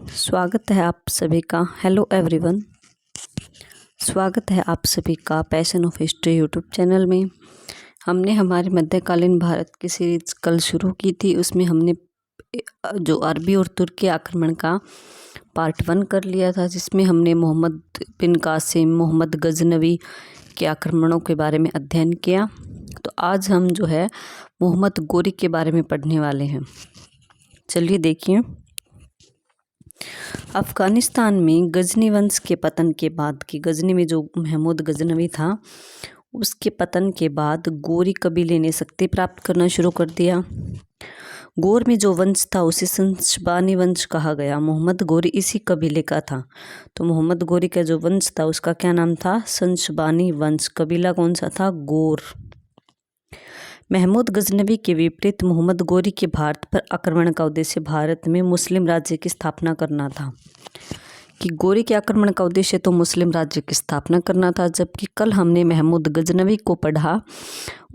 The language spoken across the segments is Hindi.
स्वागत है आप सभी का। हेलो एवरीवन, स्वागत है आप सभी का passion of history YouTube channel में। हमने हमारे मध्यकालीन भारत की सीरीज कल शुरू की थी। उसमें हमने जो अरबी और तुर्की आक्रमण का पार्ट 1 कर लिया था, जिसमें हमने मोहम्मद बिन कासिम, मोहम्मद गजनवी के आक्रमणों के बारे में अध्ययन किया। तो आज हम जो है मोहम्मद गोरी के बारे में पढ़ने वाले हैं। चलिए देखिए। अफ़गानिस्तान में गजनी वंश के पतन के बाद की गजनी में जो महमूद गजनवी था, उसके पतन के बाद गोरी कबीले ने शक्ति प्राप्त करना शुरू कर दिया। गोर में जो वंश था उसे संशबानी वंश कहा गया। मोहम्मद गोरी इसी कबीले का था। तो मोहम्मद गोरी का जो वंश था उसका क्या नाम था? संशबानी वंश। कबीला कौन सा था? गोर। महमूद गजनवी के विपरीत मोहम्मद गोरी के भारत पर आक्रमण का उद्देश्य भारत में मुस्लिम राज्य की स्थापना करना था। कि गोरी के आक्रमण का उद्देश्य तो मुस्लिम राज्य की स्थापना करना था, जबकि कल हमने महमूद गजनवी को पढ़ा,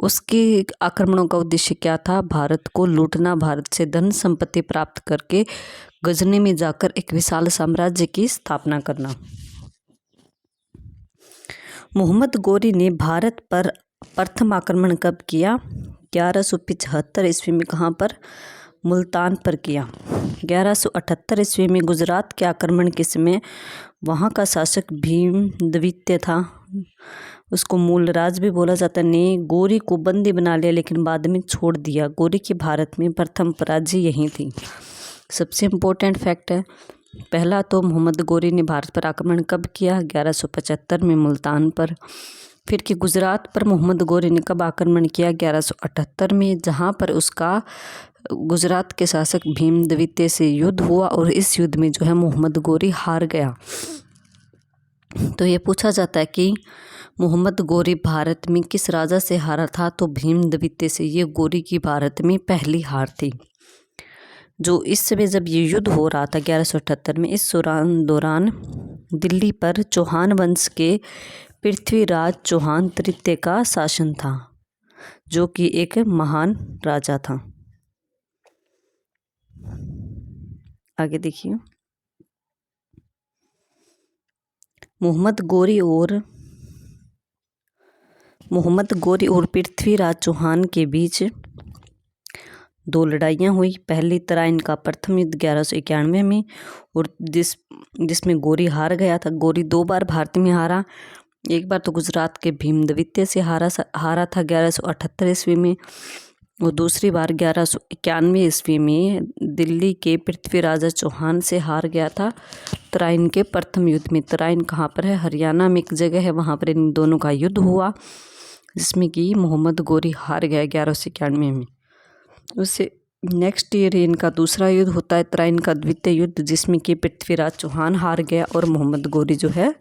उसके आक्रमणों का उद्देश्य क्या था? भारत को लूटना, भारत से धन संपत्ति प्राप्त करके गजनी में जाकर एक विशाल साम्राज्य की स्थापना करना। मोहम्मद गोरी ने भारत पर प्रथम आक्रमण कब किया? 1175 ईस्वी में। कहाँ पर? मुल्तान पर किया। 1178 ईस्वी में गुजरात के आक्रमण के समय वहाँ का शासक भीम द्वितीय था, उसको मूलराज भी बोला जाता, ने गोरी को बंदी बना लिया, लेकिन बाद में छोड़ दिया। गोरी की भारत में प्रथम पराजय यही थी। सबसे इम्पोर्टेंट फैक्ट है, पहला तो मोहम्मद गोरी ने भारत पर आक्रमण कब किया? 1175 में मुल्तान पर। फिर कि गुजरात पर मोहम्मद गोरी ने कब आक्रमण किया? 1178 में, जहाँ पर उसका गुजरात के शासक भीम द्वितीय से युद्ध हुआ और इस युद्ध में जो है मोहम्मद गोरी हार गया। तो ये पूछा जाता है कि मोहम्मद गोरी भारत में किस राजा से हारा था? तो भीम द्वितीय से। ये गोरी की भारत में पहली हार थी। जो इस समय जब ये युद्ध हो रहा था 1178 में, इस दौरान दिल्ली पर चौहान वंश के पृथ्वीराज चौहान तृतीय का शासन था, जो कि एक महान राजा था। आगे देखिए। मोहम्मद गोरी और पृथ्वीराज चौहान के बीच दो लड़ाइयाँ हुई। पहली तराइन का प्रथम युद्ध 1191 में, और जिसमें गोरी हार गया था। गोरी 2 बार भारत में हारा। एक बार तो गुजरात के भीम द्वितीय से हारा था 1178 ईस्वी में, और दूसरी बार 1191 ईस्वी में दिल्ली के पृथ्वीराज चौहान से हार गया था तराइन के प्रथम युद्ध में। तराइन कहाँ पर है? हरियाणा में एक जगह है, वहाँ पर इन दोनों का युद्ध हुआ, जिसमें कि मोहम्मद गोरी हार गया 1191 में। उससे नेक्स्ट ईयर इनका दूसरा युद्ध होता है, तराइन का द्वितीय युद्ध, जिसमें कि पृथ्वीराज चौहान हार गया और मोहम्मद गोरी जो है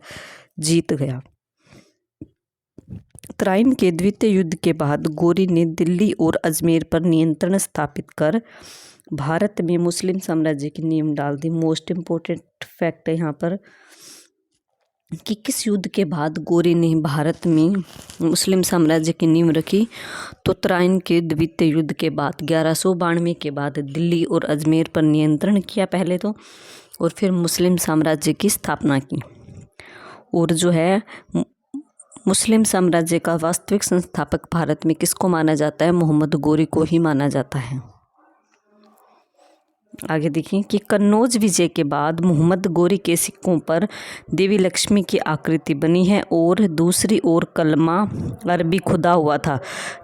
जीत गया। तराइन के द्वितीय युद्ध के बाद गोरी ने दिल्ली और अजमेर पर नियंत्रण स्थापित कर भारत में मुस्लिम साम्राज्य की नींव डाल दी। मोस्ट इम्पोर्टेंट फैक्ट है यहाँ पर कि किस युद्ध के बाद गोरी ने भारत में मुस्लिम साम्राज्य की नींव रखी? तो तराइन के द्वितीय युद्ध के बाद 1192 के बाद दिल्ली और अजमेर पर नियंत्रण किया पहले तो, और फिर मुस्लिम साम्राज्य की स्थापना की। और जो है मुस्लिम साम्राज्य का वास्तविक संस्थापक भारत में किसको माना जाता है? मोहम्मद गोरी को ही माना जाता है। आगे देखिए कि कन्नौज विजय के बाद मोहम्मद गोरी के सिक्कों पर देवी लक्ष्मी की आकृति बनी है, और दूसरी ओर कलमा अरबी खुदा हुआ था,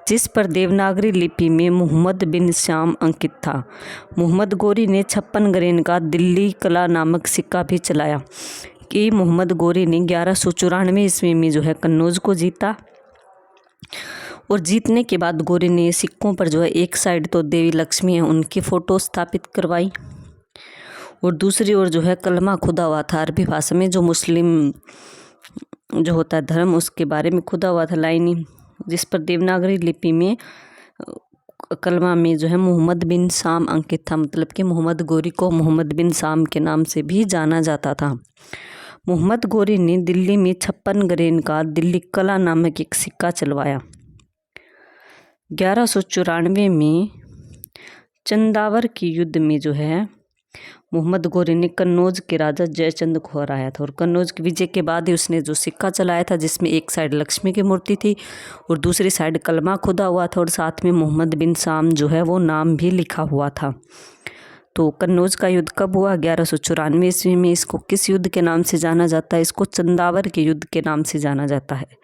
जिस पर देवनागरी लिपि में मोहम्मद बिन श्याम अंकित था। मोहम्मद गोरी ने 56 ग्रेन का दिल्ली कला नामक सिक्का भी चलाया। कि मोहम्मद गोरी ने 1194 ईस्वी में जो है कन्नौज को जीता, और जीतने के बाद गोरी ने सिक्कों पर जो है एक साइड तो देवी लक्ष्मी है, उनकी फ़ोटो स्थापित करवाई, और दूसरी ओर जो है कलमा खुदा हुआ था अरबी भाषा में, जो मुस्लिम जो होता है धर्म, उसके बारे में खुदा हुआ था लाइनी, जिस पर देवनागरी लिपि में कलमा में जो है मोहम्मद बिन शाम अंकित था। मतलब कि मोहम्मद गोरी को मोहम्मद बिन शाम के नाम से भी जाना जाता था। मोहम्मद गोरी ने दिल्ली में 56 ग्रेन का दिल्ली कला नामक एक सिक्का चलवाया। 1194 में चंदावर के युद्ध में जो है मोहम्मद गोरी ने कन्नौज के राजा जयचंद को हराया था और कन्नौज की विजय के बाद ही उसने जो सिक्का चलाया था जिसमें एक साइड लक्ष्मी की मूर्ति थी और दूसरी साइड कलमा खुदा हुआ था और साथ में मोहम्मद बिन साम जो है वो नाम भी लिखा हुआ था। तो कन्नौज का युद्ध कब हुआ? 1194 ईस्वी में। इसको किस युद्ध के नाम से जाना जाता है? इसको चंदावर के युद्ध के नाम से जाना जाता है।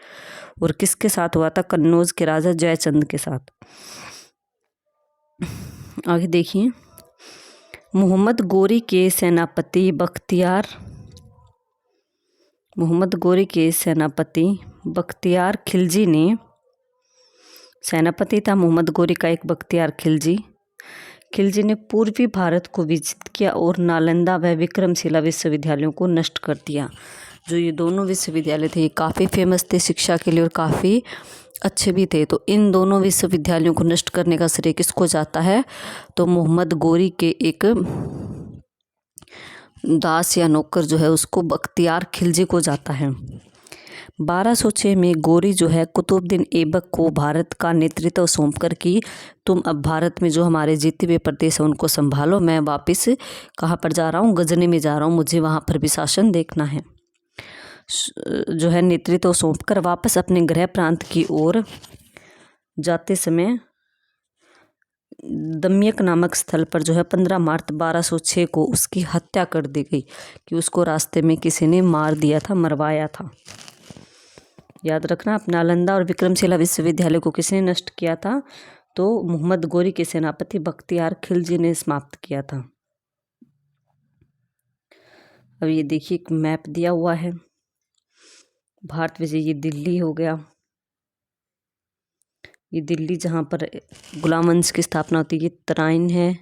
और किसके साथ हुआ था? कन्नौज के राजा जयचंद के साथ। आगे देखिए, मोहम्मद गोरी के सेनापति बख्तियार खिलजी ने, सेनापति था मोहम्मद गोरी का एक बख्तियार खिलजी ने पूर्वी भारत को विजित किया और नालंदा व विक्रमशिला विश्वविद्यालयों को नष्ट कर दिया। जो ये दोनों विश्वविद्यालय थे ये काफ़ी फेमस थे शिक्षा के लिए और काफ़ी अच्छे भी थे। तो इन दोनों विश्वविद्यालयों को नष्ट करने का श्रेय किसको जाता है? तो मोहम्मद गोरी के एक दास या नौकर जो है उसको बख्तियार खिलजी को जाता है। 1206 में गोरी जो है कुतुबुद्दीन ऐबक को भारत का नेतृत्व सौंपकर कि तुम अब भारत में जो हमारे जीते हुए प्रदेश हैं उनको संभालो, मैं वापस कहाँ पर जा रहा हूँ? गजनी में जा रहा हूँ, मुझे वहाँ पर भी शासन देखना है। जो है नेतृत्व सौंपकर वापस अपने गृह प्रांत की ओर जाते समय दम्यक नामक स्थल पर जो है 15 मार्च 1206 को उसकी हत्या कर दी गई कि उसको रास्ते में किसी ने मार दिया था, मरवाया था। याद रखना, नालंदा और विक्रमशिला विश्वविद्यालय को किसने नष्ट किया था? तो मोहम्मद गोरी के सेनापति बख्तियार खिलजी ने समाप्त किया था। अब ये देखिए एक मैप दिया हुआ है भारत विजय। ये दिल्ली हो गया, ये दिल्ली जहाँ पर गुलाम वंश की स्थापना होती है। ये तराइन है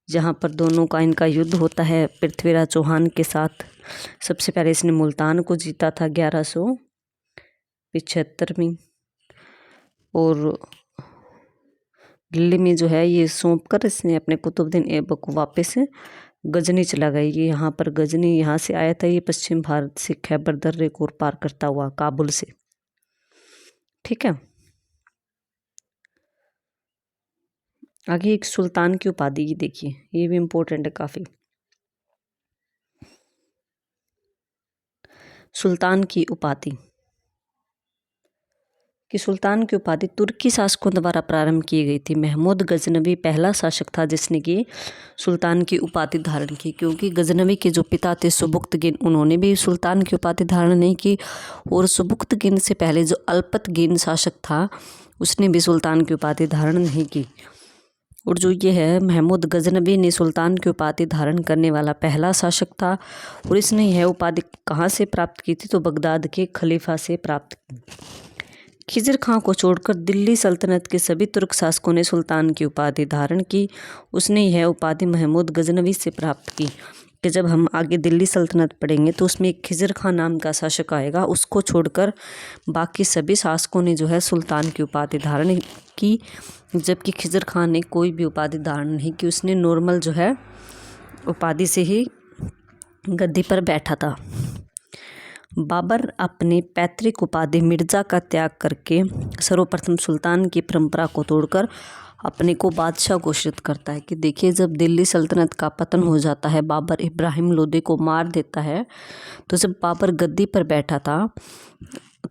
जहाँ पर दोनों का इनका युद्ध होता है पृथ्वीराज चौहान के साथ। सबसे पहले इसने मुल्तान को जीता था 1175 में और दिल्ली में जो है ये सौंप कर इसने अपने कुतुबुद्दीन ऐबक को वापस गजनी चला गया। ये यहाँ पर गजनी यहाँ से आया था। ये पश्चिम भारत से खैबर दर्रे को पार करता हुआ काबुल से। ठीक है, आगे एक सुल्तान की उपाधि की देखिए, ये भी इम्पोर्टेंट है काफ़ी। सुल्तान की उपाधि सुल्तान की उपाधि तुर्की शासकों द्वारा प्रारंभ की गई थी। महमूद गजनवी पहला शासक था जिसने कि सुल्तान की उपाधि धारण की, क्योंकि गजनवी के जो पिता थे सुबुक्तगिन, उन्होंने भी सुल्तान की उपाधि धारण नहीं की और सुबुक्तगिन से पहले जो अल्पतगिन शासक था उसने भी सुल्तान की उपाधि धारण नहीं की। और जो ये है महमूद गजनवी ने सुल्तान की उपाधि धारण करने वाला पहला शासक था और इसने यह उपाधि कहाँ से प्राप्त की थी? तो बगदाद के खलीफा से प्राप्त की। खिजर खां को छोड़कर दिल्ली सल्तनत के सभी तुर्क शासकों ने सुल्तान की उपाधि धारण की। उसने यह उपाधि महमूद गजनवी से प्राप्त की। कि जब हम आगे दिल्ली सल्तनत पढ़ेंगे तो उसमें एक खिजर खां नाम का शासक आएगा, उसको छोड़कर बाकी सभी शासकों ने जो है सुल्तान की उपाधि धारण की, जबकि खिजर खां ने कोई भी उपाधि धारण नहीं की। उसने नॉर्मल जो है उपाधि से ही गद्दी पर बैठा था। बाबर अपनी पैतृक उपाधि मिर्ज़ा का त्याग करके सर्वप्रथम सुल्तान की परंपरा को तोड़कर अपने को बादशाह घोषित करता है। कि देखिए, जब दिल्ली सल्तनत का पतन हो जाता है, बाबर इब्राहिम लोदी को मार देता है, तो जब बाबर गद्दी पर बैठा था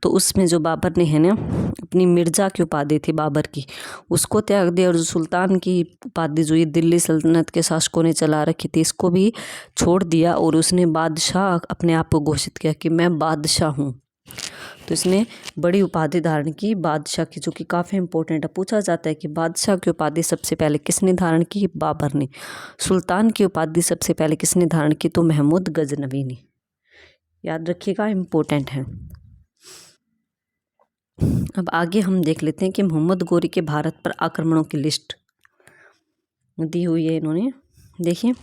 तो उसमें जो बाबर ने है ना अपनी मिर्ज़ा की उपाधि थी बाबर की, उसको त्याग दिया और जो सुल्तान की उपाधि जो ये दिल्ली सल्तनत के शासकों ने चला रखी थी इसको भी छोड़ दिया और उसने बादशाह अपने आप को घोषित किया कि मैं बादशाह हूँ। तो इसने बड़ी उपाधि धारण की बादशाह की, जो कि काफ़ी इंपॉर्टेंट है। पूछा जाता है कि बादशाह की उपाधि सबसे पहले किसने धारण की? बाबर ने। सुल्तान की उपाधि सबसे पहले किसने धारण की? तो महमूद गजनवी ने। याद रखिएगा, इम्पोर्टेंट है। अब आगे हम देख लेते हैं कि मोहम्मद गोरी के भारत पर आक्रमणों की लिस्ट दी हुई है इन्होंने। देखिए,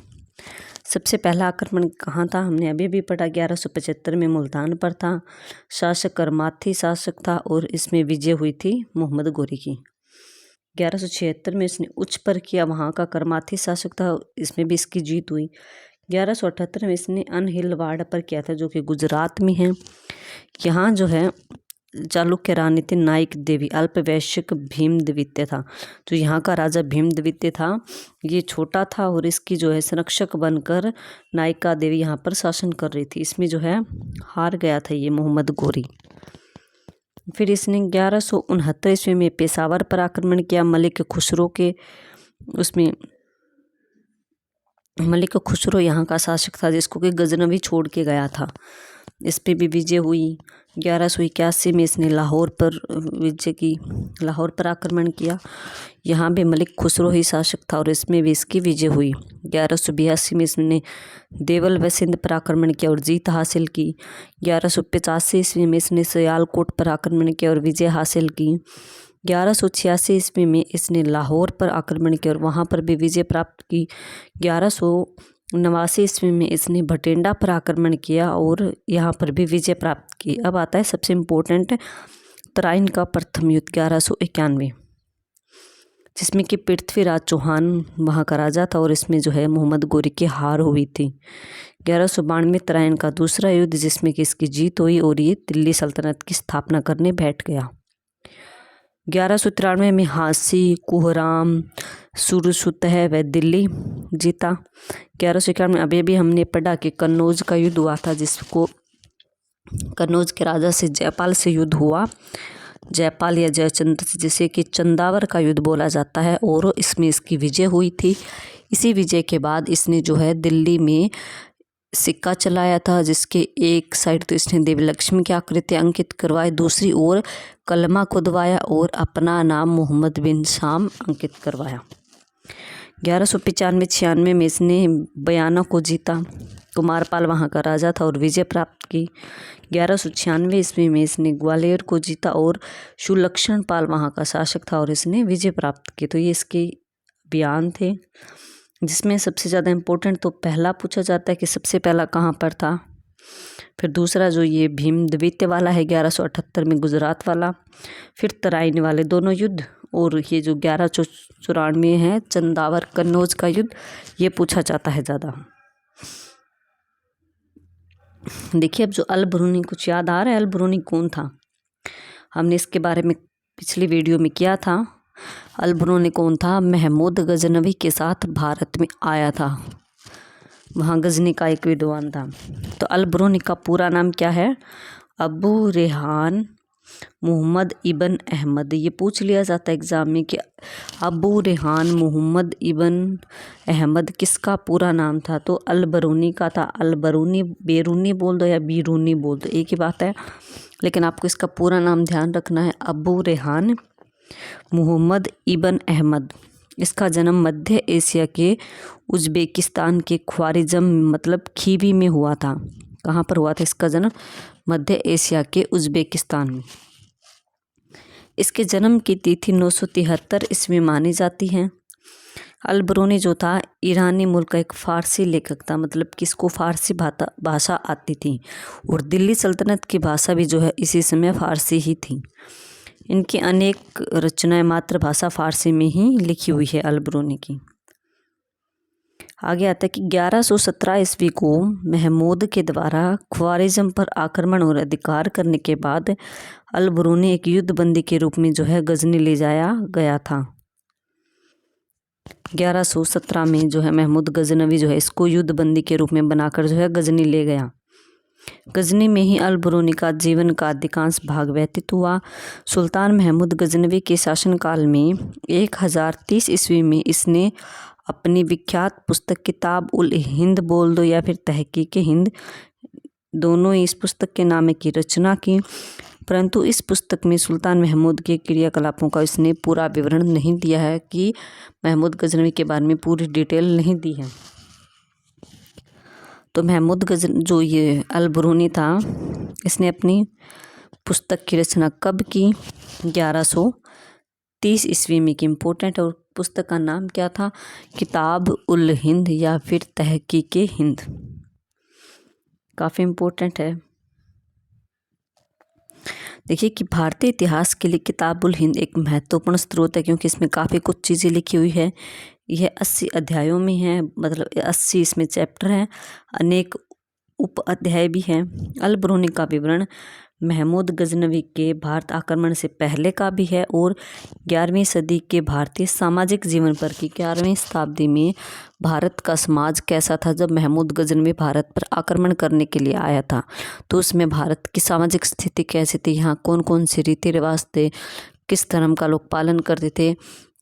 सबसे पहला आक्रमण कहाँ था? हमने अभी भी पढ़ा, 1175 में मुल्तान पर था। शासक करमाथी शासक था और इसमें विजय हुई थी मोहम्मद गोरी की। 1176 में इसने उच्च पर किया, वहाँ का करमाथी शासक था, इसमें भी इसकी जीत हुई। 1178 में इसने अनहिलवाड़ पर किया था जो कि गुजरात में है। यहाँ जो है चालुक्य रानी थी नायक देवी, अल्पवयस्क भीमद्वितीय था। जो यहाँ का राजा भीमद्वितीय था ये छोटा था और इसकी जो है संरक्षक बनकर नायिका देवी यहाँ पर शासन कर रही थी। इसमें जो है हार गया था ये मोहम्मद गोरी। फिर इसने 1169 ईस्वी में पेशावर पर आक्रमण किया। मलिक खुसरो यहाँ का शासक था जिसको कि गजनवी छोड़ के गया था। इस पे भी विजय हुई। 1181 में इसने लाहौर पर आक्रमण किया। यहाँ भी मलिक खुसरो ही शासक था और इसमें भी इसकी विजय हुई। 1182 में इसने देवल व सिंध पर आक्रमण किया और जीत हासिल की। 1185 ईस्वी में इसने सियालकोट पर आक्रमण किया और विजय हासिल की। 1186 ईस्वी में इसने लाहौर पर आक्रमण किया और वहाँ पर भी विजय प्राप्त की। 1189 ईस्वी में इसने भटिंडा पर आक्रमण किया और यहाँ पर भी विजय प्राप्त की। अब आता है सबसे इम्पोर्टेंट तराइन का प्रथम युद्ध 1191, जिसमें कि पृथ्वीराज चौहान वहाँ का राजा था और इसमें जो है मोहम्मद गोरी की हार हुई थी। 1192 तराइन का दूसरा युद्ध जिसमें कि इसकी जीत हुई और ये दिल्ली सल्तनत की स्थापना करने बैठ गया। 1193 में हांसी, कोहराम, सुरसुतह व दिल्ली जीता। 1151 में अभी हमने पढ़ा कि कन्नौज का युद्ध हुआ था, जिसको कन्नौज के राजा से जयपाल से युद्ध हुआ। जयपाल या जयचंद्र जिसे कि चंदावर का युद्ध बोला जाता है और इसमें इसकी विजय हुई थी। इसी विजय के बाद इसने जो है दिल्ली में सिक्का चलाया था, जिसके एक साइड तो इसने देवी लक्ष्मी की आकृति अंकित करवाई, दूसरी ओर कलमा खुदवाया और अपना नाम मोहम्मद बिन शाम अंकित करवाया। 1195-96 में इसने बयाना को जीता। कुमारपाल वहाँ का राजा था और विजय प्राप्त की। 1196 ईस्वी में इसने ग्वालियर को जीता और सुलक्षण पाल वहाँ का शासक था और इसने विजय प्राप्त की। तो ये इसके बयान थे, जिसमें सबसे ज़्यादा इम्पोर्टेंट तो पहला पूछा जाता है कि सबसे पहला कहाँ पर था। फिर दूसरा जो ये भीमद्वितीय वाला है 1178 में गुजरात वाला, फिर तराइन वाले दोनों युद्ध, और ये जो 1194 है चंदावर कन्नौज का युद्ध, ये पूछा जाता है ज़्यादा। देखिए अब जो अल बरूनी, कुछ याद आ रहा है अल बरूनी कौन था? हमने इसके बारे में पिछली वीडियो में किया था। अल बरूनी कौन था? महमूद गजनवी के साथ भारत में आया था, वहाँ गजनी का एक विद्वान था। तो अल बरूनी का पूरा नाम क्या है? अबू रेहान मोहम्मद इबन अहमद। ये पूछ लिया जाता है एग्ज़ाम में कि अबू रेहान मोहम्मद इबन अहमद किसका पूरा नाम था? तो अल बरूनी का था। अल बरूनी, बेरूनी बोल दो या बीरूनी बोल दो, एक ही बात है, लेकिन आपको इसका पूरा नाम ध्यान रखना है, अबू रेहान मोहम्मद इबन अहमद। इसका जन्म मध्य एशिया के उज़्बेकिस्तान के ख्वारिज़म मतलब खीवी में हुआ था। कहाँ पर हुआ था इसका जन्म? मध्य एशिया के उज़्बेकिस्तान में। इसके जन्म की तिथि 973 ईस्वी मानी जाती है। अल बरूनी जो था ईरानी मुल्क का एक फ़ारसी लेखक था, मतलब कि इसको फ़ारसी भाषा आती थी और दिल्ली सल्तनत की भाषा भी जो है इसी समय फ़ारसी ही थी। इनकी अनेक रचनाएं मातृभाषा फ़ारसी में ही लिखी हुई है अल बरूनी की। आगे आता है कि 1117 ईस्वी को महमूद के द्वारा ख्वारिज़म पर आक्रमण और अधिकार करने के बाद अल बरूनी एक युद्धबंदी के रूप में जो है गजनी ले जाया गया था। 1117 में जो है महमूद गजनवी जो है इसको युद्धबंदी के रूप में बनाकर जो है गजनी ले गया। गजनी में ही अल बरूनी का जीवन का अधिकांश भाग व्यतीत हुआ। सुल्तान महमूद गजनवी के शासनकाल में 1030 ईस्वी में इसने अपनी विख्यात पुस्तक किताब उल हिंद बोल दो या फिर तहकीक हिंद, दोनों ही इस पुस्तक के नाम की रचना की, परंतु इस पुस्तक में सुल्तान महमूद के क्रियाकलापों का इसने पूरा विवरण नहीं दिया है, कि महमूद गजनवी के बारे में पूरी डिटेल नहीं दी है। तो महमूद गजन जो ये अल बरूनी था, इसने अपनी पुस्तक की रचना कब की? 1130 ईस्वी में की। इम्पोर्टेंट। और पुस्तक का नाम क्या था? किताब उल हिंद या फिर तहकीक हिंद। काफ़ी इम्पोर्टेंट है। देखिए कि भारतीय इतिहास के लिए किताब उल हिंद एक महत्वपूर्ण स्रोत है, क्योंकि इसमें काफ़ी कुछ चीज़ें लिखी हुई है। यह 80 अध्यायों में है, मतलब 80 इसमें चैप्टर हैं। अनेक उप अध्याय भी हैं। अल बरूनी का विवरण महमूद गजनवी के भारत आक्रमण से पहले का भी है और 11वीं सदी के भारतीय सामाजिक जीवन पर कि 11वीं शताब्दी में भारत का समाज कैसा था जब महमूद गजनवी भारत पर आक्रमण करने के लिए आया था। तो उसमें भारत की सामाजिक स्थिति कैसी थी, यहाँ कौन कौन से रीति रिवाज थे, किस धर्म का लोग पालन करते थे,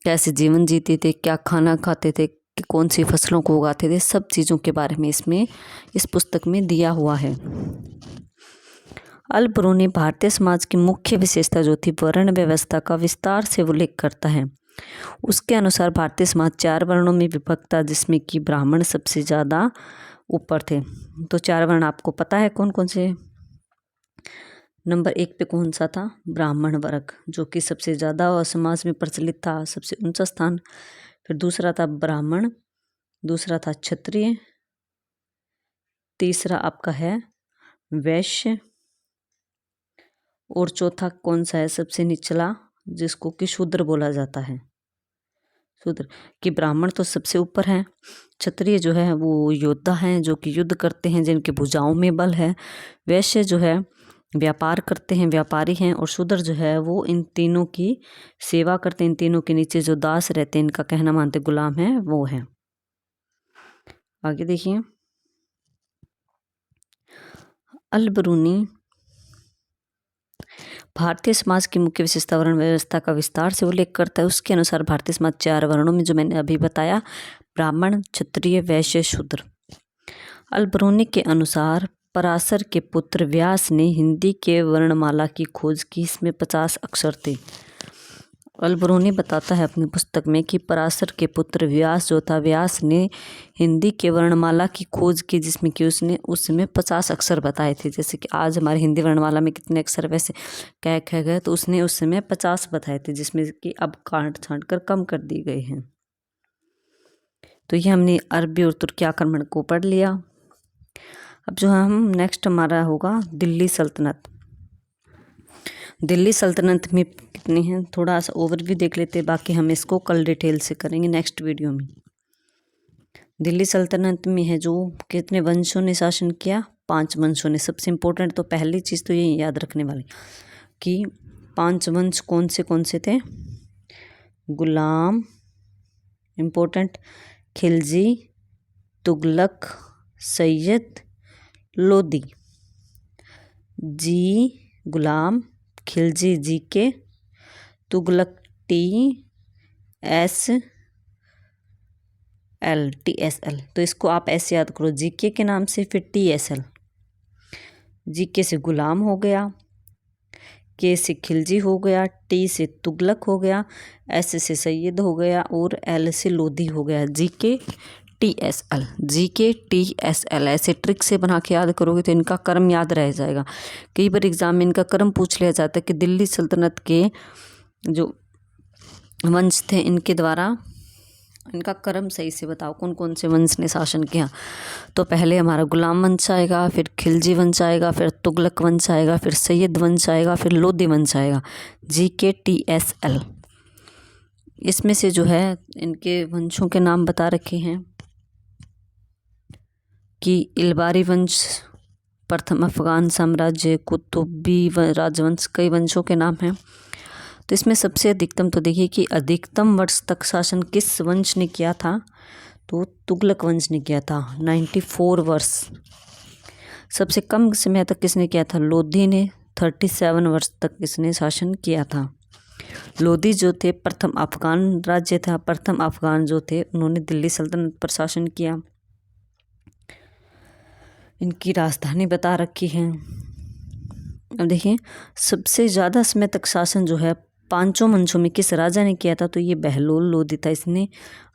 कैसे जीवन जीते थे, क्या खाना खाते थे, कि कौन सी फसलों को उगाते थे, सब चीज़ों के बारे में इस पुस्तक में दिया हुआ है। अल बरूनी भारतीय समाज की मुख्य विशेषता जो थी वर्ण व्यवस्था का विस्तार से उल्लेख करता है। उसके अनुसार भारतीय समाज 4 वर्णों में विभक्त था, जिसमें कि ब्राह्मण सबसे ज़्यादा ऊपर थे। तो 4 वर्ण आपको पता है कौन कौन से। नंबर 1 पे कौन सा था? ब्राह्मण वर्ग, जो कि सबसे ज़्यादा समाज में प्रचलित था, सबसे ऊंचा स्थान। फिर दूसरा था ब्राह्मण, दूसरा था क्षत्रिय, तीसरा आपका है वैश्य, और चौथा कौन सा है? सबसे निचला, जिसको कि शूद्र बोला जाता है। शूद्र कि ब्राह्मण तो सबसे ऊपर है, क्षत्रिय जो है वो योद्धा हैं जो कि युद्ध करते हैं, जिनके भुजाओं में बल है। वैश्य जो है व्यापार करते हैं, व्यापारी हैं। और शूद्र जो है वो इन तीनों की सेवा करते हैं, इन तीनों के नीचे जो दास रहते हैं, इनका कहना मानते गुलाम है, वो है। आगे देखिए, अल बरूनी भारतीय समाज की मुख्य विशेषता वर्ण व्यवस्था का विस्तार से उल्लेख करता है। उसके अनुसार भारतीय समाज 4 वर्णों में, जो मैंने अभी बताया, ब्राह्मण, क्षत्रिय, वैश्य, शूद्र। अल बरूनी के अनुसार पराशर के पुत्र व्यास ने हिंदी के वर्णमाला की खोज की। इसमें 50 अक्षर थे। अल बरूनी बताता है अपनी पुस्तक में कि पराशर के पुत्र व्यास जो था, व्यास ने हिंदी के वर्णमाला की खोज की, जिसमें कि उसने उसमें 50 अक्षर बताए थे। जैसे कि आज हमारी हिंदी वर्णमाला में कितने अक्षर वैसे क ख ग, तो उसने उस समय 50 बताए थे, जिसमें कि अब काट छांट कर कम कर दिए गए हैं। तो ये हमने अरबी और तुर्की आक्रमण को पढ़ लिया। अब जो हम नेक्स्ट हमारा होगा दिल्ली सल्तनत। दिल्ली सल्तनत में कितनी हैं, थोड़ा सा ओवरव्यू देख लेते हैं, बाकी हम इसको कल डिटेल से करेंगे नेक्स्ट वीडियो में। दिल्ली सल्तनत में है जो कितने वंशों ने शासन किया? 5 वंशों ने। सबसे इम्पोर्टेंट तो पहली चीज़ तो ये याद रखने वाली कि 5 वंश कौन से थे? गुलाम, इम्पोर्टेंट, खिलजी, तुगलक, सैयद, लोदी। जी गुलाम, खिलजी जी के, तुगलक TSL। तो इसको आप ऐसे याद करो, जीके के नाम से, फिर TSL। जीके से गुलाम हो गया, के से खिलजी हो गया, टी से तुगलक हो गया, एस से सैयद हो गया, और एल से लोधी हो गया। जीके TSL ऐसे ट्रिक से बना के याद करोगे तो इनका क्रम याद रह जाएगा। कई बार एग्जाम में इनका क्रम पूछ लिया जाता है कि दिल्ली सल्तनत के जो वंश थे, इनके द्वारा इनका क्रम सही से बताओ, कौन कौन से वंश ने शासन किया। तो पहले हमारा गुलाम वंश आएगा, फिर खिलजी वंश आएगा, फिर तुगलक वंश आएगा, फिर सैयद वंश आएगा, फिर लोधी वंश आएगा। GK TSL। इसमें से जो है इनके वंशों के नाम बता रखे हैं कि इलबारी वंश, प्रथम अफगान साम्राज्य, कुतुबी राजवंश, कई वंशों के नाम हैं। तो इसमें सबसे अधिकतम तो देखिए कि अधिकतम वर्ष तक शासन किस वंश ने किया था? तो तुगलक वंश ने किया था, 94 वर्ष। सबसे कम समय तक किसने किया था? लोधी ने, 37 वर्ष तक इसने शासन किया था। लोधी जो थे प्रथम अफगान राज्य था, प्रथम अफगान जो थे उन्होंने दिल्ली सल्तनत पर शासन किया। इनकी राजधानी बता रखी है। अब देखिए सबसे ज़्यादा समय तक शासन जो है 5 वंशों में किस राजा ने किया था? तो ये बहलोल लोधी था। इसने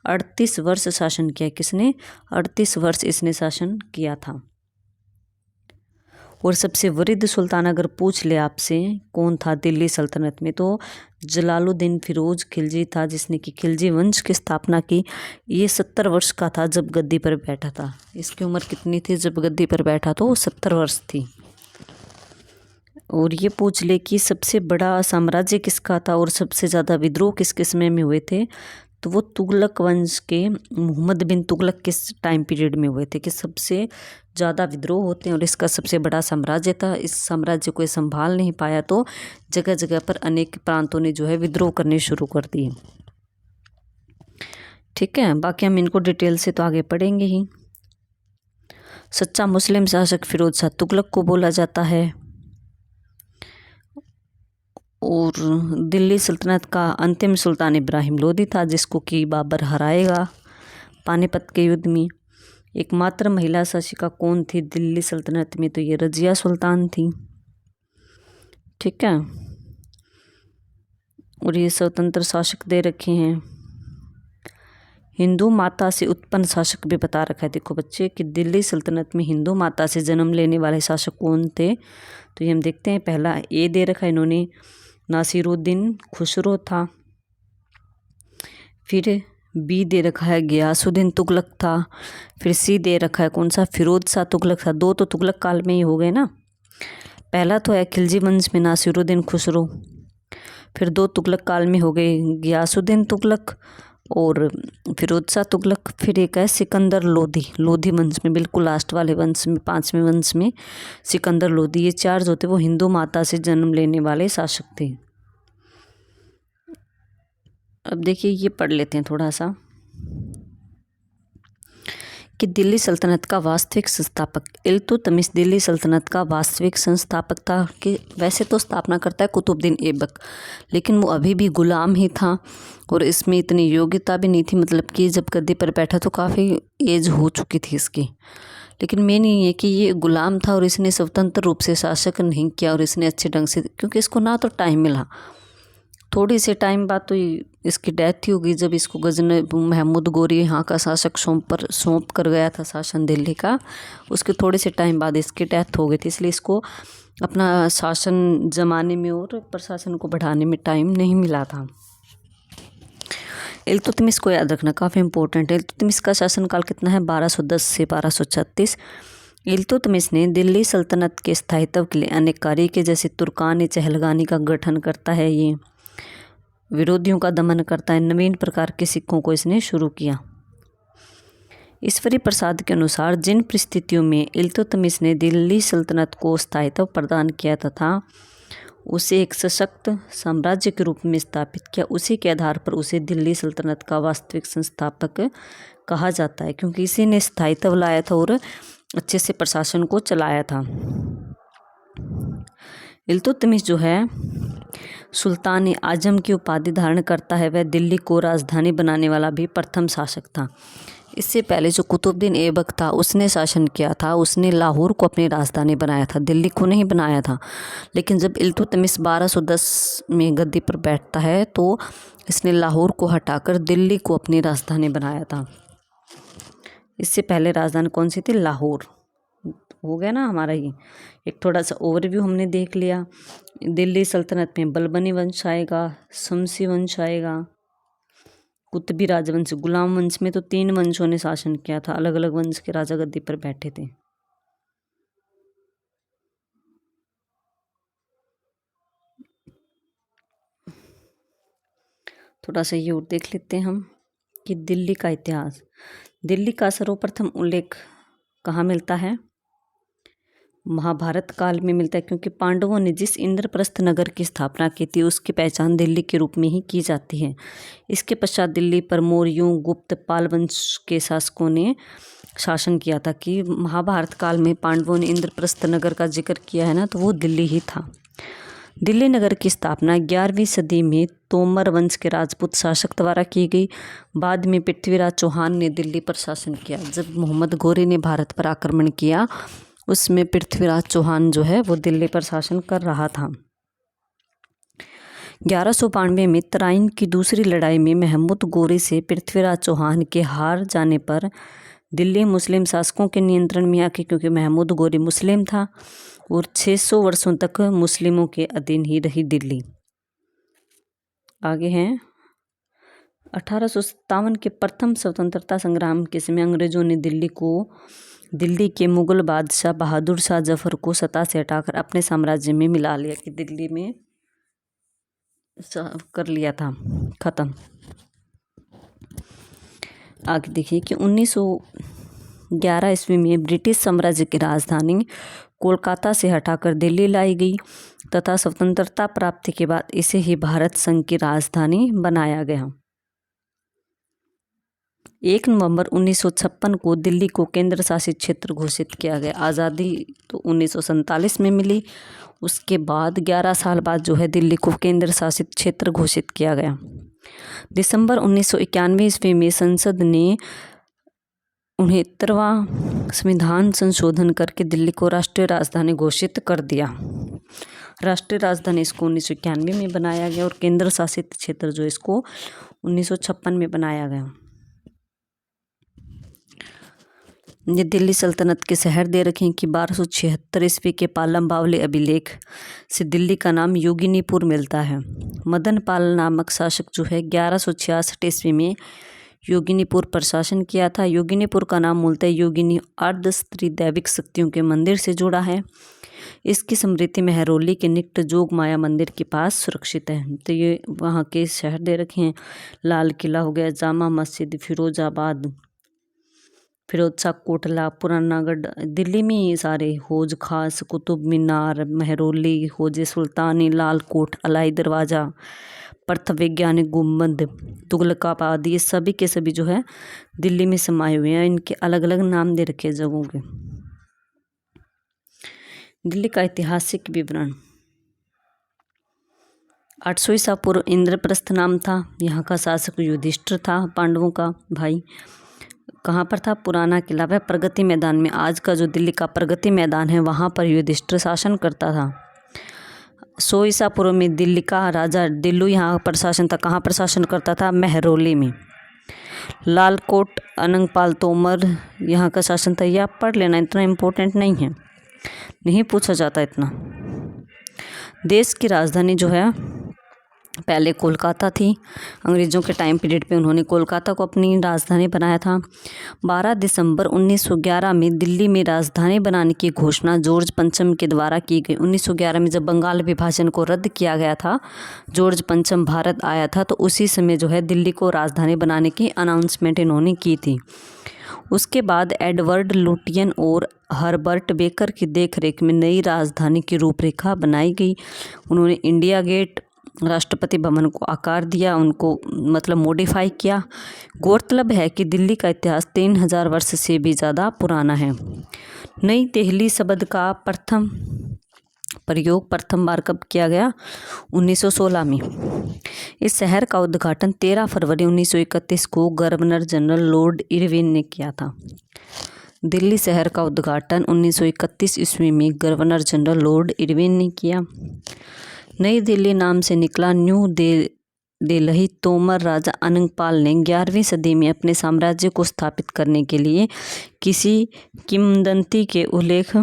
38 वर्ष शासन किया। किसने? 38 वर्ष इसने शासन किया था। और सबसे वृद्ध सुल्तान अगर पूछ ले आपसे कौन था दिल्ली सल्तनत में, तो जलालुद्दीन फिरोज खिलजी था, जिसने कि खिलजी वंश की स्थापना की। ये 70 वर्ष का था जब गद्दी पर बैठा था। इसकी उम्र कितनी थी जब गद्दी पर बैठा? तो 70 वर्ष थी। और ये पूछ ले कि सबसे बड़ा साम्राज्य किसका था और सबसे ज़्यादा विद्रोह किसके समय में हुए थे? तो वो तुगलक वंश के मोहम्मद बिन तुगलक किस टाइम पीरियड में हुए थे कि सबसे ज़्यादा विद्रोह होते हैं और इसका सबसे बड़ा साम्राज्य था। इस साम्राज्य को ये संभाल नहीं पाया तो जगह जगह पर अनेक प्रांतों ने जो है विद्रोह करने शुरू कर दिए। ठीक है, बाकी हम इनको डिटेल से तो आगे पढ़ेंगे ही। सच्चा मुस्लिम शासक फिरोज शाह तुगलक को बोला जाता है। और दिल्ली सल्तनत का अंतिम सुल्तान इब्राहिम लोदी था, जिसको कि बाबर हराएगा पानीपत के युद्ध में। एकमात्र महिला शासिका कौन थी दिल्ली सल्तनत में? तो ये रजिया सुल्तान थी। ठीक है, और ये स्वतंत्र शासक दे रखे हैं। हिंदू माता से उत्पन्न शासक भी बता रखा है। देखो बच्चे कि दिल्ली सल्तनत में हिंदू माता से जन्म लेने वाले शासक कौन थे? तो ये हम देखते हैं। पहला ए दे रखा है इन्होंने, नासिरुद्दीन खुसरो था। फिर बी दे रखा है गियासुद्दीन तुगलक था। फिर सी दे रखा है कौन सा? फिरोज शाह तुगलक था। दो तो तुगलक काल में ही हो गए ना। पहला तो है खिलजी वंश में नासिरुद्दीन खुसरो, फिर दो तुगलक काल में हो गए गियासुद्दीन तुगलक और फिरोज शाह तुगलक। फिर एक है सिकंदर लोधी, लोधी वंश में, बिल्कुल लास्ट वाले वंश में, 5वें वंश में सिकंदर लोधी। ये चार जो थे वो हिंदू माता से जन्म लेने वाले शासक थे। अब देखिए ये पढ़ लेते हैं थोड़ा सा कि दिल्ली सल्तनत का वास्तविक संस्थापक इल्तुतमिश दिल्ली सल्तनत का वास्तविक संस्थापक था। कि वैसे तो स्थापना करता है कुतुबुद्दीन ऐबक, लेकिन वो अभी भी गुलाम ही था और इसमें इतनी योग्यता भी नहीं थी। मतलब कि जब गद्दी पर बैठा तो काफ़ी एज हो चुकी थी इसकी। लेकिन मेन ये है कि ये गुलाम था और इसने स्वतंत्र रूप से शासक नहीं किया और इसने अच्छे ढंग से, क्योंकि इसको ना तो टाइम मिला, थोड़ी से टाइम बाद तो इसकी डेथ ही होगी जब इसको गजनवी महमूद गोरी यहाँ का शासक सौंप कर गया था शासन दिल्ली का। उसके थोड़े से टाइम बाद इसकी डेथ हो गई थी, इसलिए इसको अपना शासन जमाने में और प्रशासन को बढ़ाने में टाइम नहीं मिला था। इल्तुतमिश को याद रखना काफ़ी इंपॉर्टेंट है। इल्तुतमिश का शासनकाल कितना है? 1210 से 1236। इल्तुतमिश ने दिल्ली सल्तनत के स्थायित्व के लिए अनेक कार्य किए, जैसे तुर्कान चहलगानी का गठन करता है, ये विरोधियों का दमन करता है, नवीन प्रकार के सिक्कों को इसने शुरू किया। ईश्वरी प्रसाद के अनुसार जिन परिस्थितियों में इल्तुतमिश ने दिल्ली सल्तनत को स्थायित्व प्रदान किया तथा उसे एक सशक्त साम्राज्य के रूप में स्थापित किया, उसी के आधार पर उसे दिल्ली सल्तनत का वास्तविक संस्थापक कहा जाता है, क्योंकि इसी ने स्थायित्व लाया था और अच्छे से प्रशासन को चलाया था। इल्तुतमिश जो है सुल्तान आजम की उपाधि धारण करता है। वह दिल्ली को राजधानी बनाने वाला भी प्रथम शासक था। इससे पहले जो कुतुबुद्दीन ऐबक था उसने शासन किया था, उसने लाहौर को अपनी राजधानी बनाया था, दिल्ली को नहीं बनाया था। लेकिन जब इल्तुतमिश 1210 में गद्दी पर बैठता है तो इसने लाहौर को हटाकर दिल्ली को अपनी राजधानी बनाया था। इससे पहले राजधानी कौन सी थी? लाहौर। हो गया ना हमारा ये एक थोड़ा सा ओवरव्यू हमने देख लिया। दिल्ली सल्तनत में बलबनी वंश आएगा, शमसी वंश आएगा, कुतुबी राजवंश, गुलाम वंश में तो 3 वंशों ने शासन किया था, अलग अलग वंश के राजा गद्दी पर बैठे थे। थोड़ा सा ये और देख लेते हैं हम कि दिल्ली का इतिहास। दिल्ली का सर्वप्रथम उल्लेख कहाँ मिलता है? महाभारत काल में मिलता है, क्योंकि पांडवों ने जिस इंद्रप्रस्थ नगर की स्थापना की थी उसकी पहचान दिल्ली के रूप में ही की जाती है। इसके पश्चात दिल्ली पर मौर्यों, गुप्त, पाल वंश के शासकों ने शासन किया था। कि महाभारत काल में पांडवों ने इंद्रप्रस्थ नगर का जिक्र किया है ना, तो वो दिल्ली ही था। दिल्ली नगर की स्थापना 11वीं सदी में तोमर वंश के राजपूत शासक द्वारा की गई। बाद में पृथ्वीराज चौहान ने दिल्ली पर शासन किया। जब मोहम्मद गोरी ने भारत पर आक्रमण किया उसमें पृथ्वीराज चौहान जो है वो दिल्ली पर शासन कर रहा था। 1192 में तराइन की दूसरी लड़ाई में महमूद गोरी से पृथ्वीराज चौहान के हार जाने पर दिल्ली मुस्लिम शासकों के नियंत्रण में आके, क्योंकि महमूद गोरी मुस्लिम था और 600 वर्षों तक मुस्लिमों के अधीन ही रही दिल्ली। आगे हैं 1857 के प्रथम स्वतंत्रता संग्राम के समय अंग्रेजों ने दिल्ली के मुगल बादशाह बहादुर शाह जफर को सत्ता से हटाकर अपने साम्राज्य में मिला लिया। कि दिल्ली में कर लिया था खत्म। आगे देखिए कि 1911 ईस्वी में ब्रिटिश साम्राज्य की राजधानी कोलकाता से हटाकर दिल्ली लाई गई तथा स्वतंत्रता प्राप्ति के बाद इसे ही भारत संघ की राजधानी बनाया गया। 1 नवंबर 1956 को दिल्ली को केंद्र शासित क्षेत्र घोषित किया गया। आज़ादी तो 1947 में मिली, उसके बाद 11 साल बाद जो है दिल्ली को केंद्र शासित क्षेत्र घोषित किया गया। दिसंबर 1991 ईस्वी में संसद ने 69वां संविधान संशोधन करके दिल्ली को राष्ट्रीय राजधानी घोषित कर दिया। राष्ट्रीय राजधानी इसको 1991 में बनाया गया और केंद्र शासित क्षेत्र जो इसको 1956 में बनाया गया। ये दिल्ली सल्तनत के शहर दे रखे हैं कि 1276 ईस्वी के पालम बावली अभिलेख से दिल्ली का नाम योगिनीपुर मिलता है। मदन पाल नामक शासक जो है 1166 ईस्वी में योगिनीपुर पर शासन किया था। योगिनीपुर का नाम मूलतः योगिनी अर्ध स्त्री दैविक शक्तियों के मंदिर से जुड़ा है। इसकी स्मृति मेहरौली के निकट जोग माया मंदिर के पास सुरक्षित है। तो ये वहाँ के शहर दे रखे हैं। लाल किला हो गया, जामा मस्जिद, फिरोजाबाद, फिरोजशाह कोटला, पुरानागढ़, दिल्ली में ये सारे, हौज खास, कुतुब मीनार, मेहरौली, हौज सुल्तानी, लाल कोट, अलाई दरवाज़ा, पर्थ वैज्ञानिक गुम्बद, तुगलकाबाद, ये सभी के सभी जो है दिल्ली में समाये हुए हैं। इनके अलग अलग नाम दे रखे जगहों के। दिल्ली का ऐतिहासिक विवरण। 800 ईसा पूर्व इंद्रप्रस्थ नाम था। यहाँ का शासक युधिष्ठिर था, पांडवों का भाई। कहाँ पर था? पुराना किला वह प्रगति मैदान में। आज का जो दिल्ली का प्रगति मैदान है वहाँ पर युधिष्ठिर शासन करता था। 100 ईसा पूर्व में दिल्ली का राजा दिल्लू यहाँ पर शासन था। कहाँ पर शासन करता था? मेहरौली में। लालकोट अनंगपाल तोमर यहाँ का शासन था। यह आप पढ़ लेना, इतना इम्पोर्टेंट नहीं है, नहीं पूछा जाता इतना। देश की राजधानी जो है पहले कोलकाता थी। अंग्रेज़ों के टाइम पीरियड पे उन्होंने कोलकाता को अपनी राजधानी बनाया था। 12 दिसंबर 1911 में दिल्ली में राजधानी बनाने की घोषणा जॉर्ज पंचम के द्वारा की गई। 1911 में जब बंगाल विभाजन को रद्द किया गया था, जॉर्ज पंचम भारत आया था, तो उसी समय जो है दिल्ली को राजधानी बनाने की अनाउंसमेंट इन्होंने की थी। उसके बाद एडवर्ड लुटियन और हर्बर्ट बेकर की देखरेख में नई राजधानी की रूपरेखा बनाई गई। उन्होंने इंडिया गेट, राष्ट्रपति भवन को आकार दिया, उनको मतलब मॉडिफाई किया। गौरतलब है कि दिल्ली का इतिहास 3000 वर्ष से भी ज़्यादा पुराना है। नई दिल्ली शब्द का प्रथम प्रयोग प्रथम बार कब किया गया? 1916 में। इस शहर का उद्घाटन 13 फरवरी 1931 को गवर्नर जनरल लॉर्ड इरविन ने किया था। दिल्ली शहर का उद्घाटन 1931 ईस्वी में गवर्नर जनरल लॉर्ड इरविन ने किया। नई दिल्ली नाम से निकला न्यू दिल्ली। तोमर राजा अनंगपाल ने 11वीं सदी में अपने साम्राज्य को स्थापित करने के लिए किसी किंवदंती के उल्लेख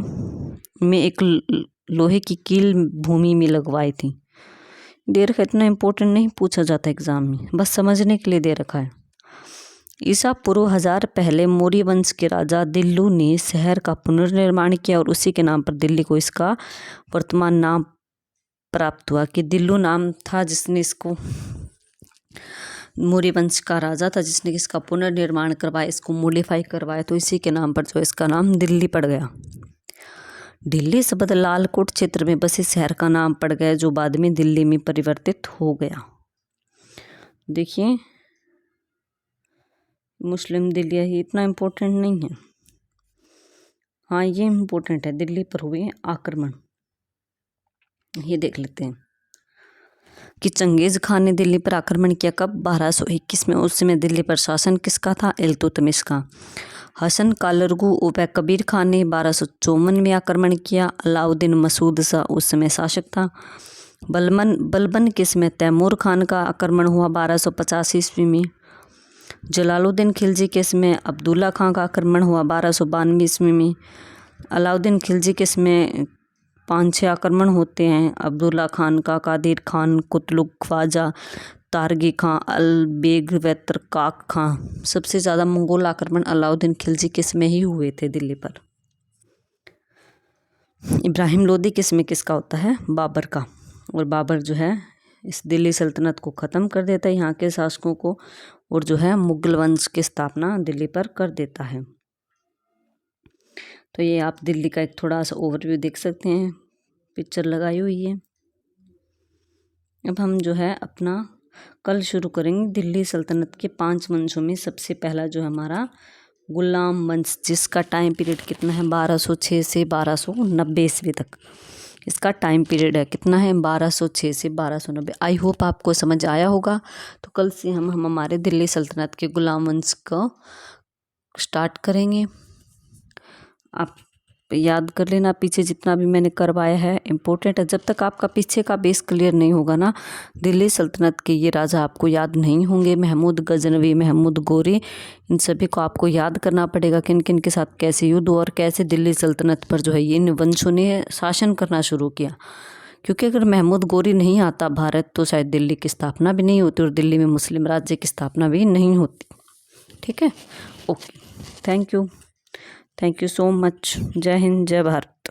में एक लोहे की कील भूमि में लगवाई थी। दे रखा, इतना इम्पोर्टेंट नहीं पूछा जाता एग्जाम में, बस समझने के लिए दे रखा है। ईसा पूर्व 1000 पहले मौर्य वंश के राजा दिल्लू ने शहर का पुनर्निर्माण किया और उसी के नाम पर दिल्ली को इसका वर्तमान नाम प्राप्त हुआ। कि दिल्लू नाम था जिसने इसको, मौर्य वंश का राजा था जिसने इसका पुनर्निर्माण करवाया, इसको मॉडिफाई करवाया, तो इसी के नाम पर जो इसका नाम दिल्ली पड़ गया। दिल्ली शब्द लालकोट क्षेत्र में बसे शहर का नाम पड़ गया जो बाद में दिल्ली में परिवर्तित हो गया। देखिए मुस्लिम दिल्ली है, इतना इम्पोर्टेंट नहीं है। हाँ ये इम्पोर्टेंट है, दिल्ली पर हुए आक्रमण, ये देख लेते हैं कि चंगेज खान ने दिल्ली पर आक्रमण किया कब? 1221 में। उस समय दिल्ली पर शासन किसका था? इल्तुतमिश का। हसन कालरगू व कबीर खान ने 1254 में आक्रमण किया। अलाउद्दीन मसूद शाह उस समय शासक था। बलबन के समय तैमूर खान का आक्रमण हुआ 1285 ईस्वी में। जलालुद्दीन खिलजी के समय अब्दुल्ला खान का आक्रमण हुआ 1292 ईस्वी में। अलाउद्दीन खिलजी के समय 5-6 आक्रमण होते हैं, अब्दुल्ला खान का, कादिर खान, कुतलुक ख्वाजा, तारगी खां, अलबेग व तरकाक खां। सबसे ज़्यादा मंगोल आक्रमण अलाउद्दीन खिलजी के समय ही हुए थे दिल्ली पर। इब्राहिम लोदी के समय किसका होता है? बाबर का। और बाबर जो है इस दिल्ली सल्तनत को ख़त्म कर देता है, यहाँ के शासकों को, और जो है मुगल वंश की स्थापना दिल्ली पर कर देता है। तो ये आप दिल्ली का एक थोड़ा सा ओवरव्यू देख सकते हैं, पिक्चर लगाई हुई है। अब हम जो है अपना कल शुरू करेंगे दिल्ली सल्तनत के 5 वंशों में। सबसे पहला जो हमारा गुलाम वंश, जिसका टाइम पीरियड कितना है 1206 से 1290 ईस्वी तक इसका टाइम पीरियड है। कितना है 1206 से 1290। आई होप आपको समझ आया होगा। तो कल से हम हमारे दिल्ली सल्तनत के गुलाम वंश को स्टार्ट करेंगे। आप याद कर लेना, पीछे जितना भी मैंने करवाया है इम्पोर्टेंट है। जब तक आपका पीछे का बेस क्लियर नहीं होगा ना, दिल्ली सल्तनत के ये राजा आपको याद नहीं होंगे। महमूद गजनवी, महमूद गोरी, इन सभी को आपको याद करना पड़ेगा किन किन के साथ कैसे युद्ध और कैसे दिल्ली सल्तनत पर जो है ये इन वंशों ने शासन करना शुरू किया। क्योंकि अगर महमूद गोरी नहीं आता भारत तो शायद दिल्ली की स्थापना भी नहीं होती और दिल्ली में मुस्लिम राज्य की स्थापना भी नहीं होती। ठीक है, okay, thank you so much. जय हिंद, जय भारत।